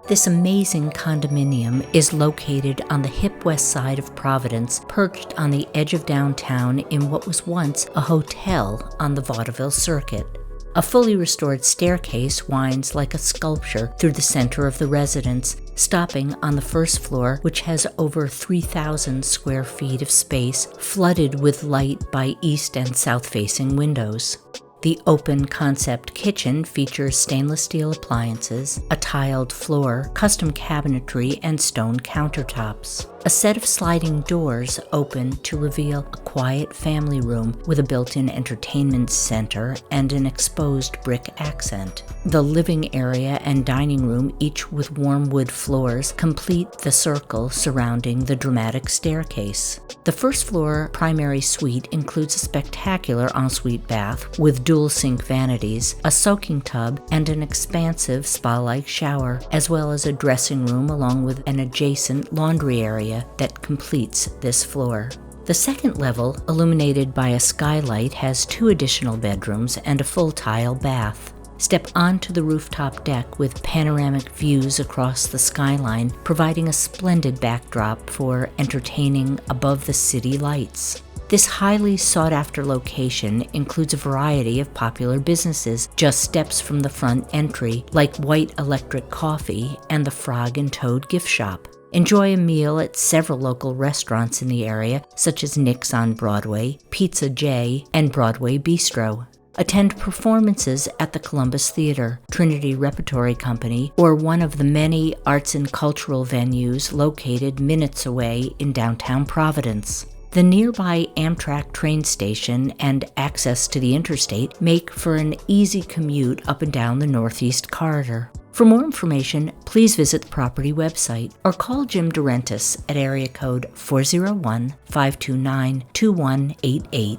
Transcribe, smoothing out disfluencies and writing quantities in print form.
This amazing condominium is located on the hip West Side of Providence, perched on the edge of downtown in what was once a hotel on the vaudeville circuit. A fully restored staircase winds like a sculpture through the center of the residence, stopping on the first floor, which has over 3,000 square feet of space flooded with light by east and south-facing windows. The open concept kitchen features stainless steel appliances, a tiled floor, custom cabinetry, and stone countertops. A set of sliding doors open to reveal a quiet family room with a built-in entertainment center and an exposed brick accent. The living area and dining room, each with warm wood floors, complete the circle surrounding the dramatic staircase. The first floor primary suite includes a spectacular ensuite bath with dual sink vanities, a soaking tub, and an expansive spa-like shower, as well as a dressing room along with an adjacent laundry area that completes this floor. The second level, illuminated by a skylight, has 2 additional bedrooms and a full tile bath. Step onto the rooftop deck with panoramic views across the skyline, providing a splendid backdrop for entertaining above the city lights. This highly sought-after location includes a variety of popular businesses just steps from the front entry, like White Electric Coffee and the Frog and Toad gift shop. Enjoy a meal at several local restaurants in the area, such as Nick's on Broadway, Pizza J, and Broadway Bistro. Attend performances at the Columbus Theater, Trinity Repertory Company, or one of the many arts and cultural venues located minutes away in downtown Providence. The nearby Amtrak train station and access to the interstate make for an easy commute up and down the Northeast Corridor. For more information, please visit the property website or call Jim Durentis at area code 401-529-2188.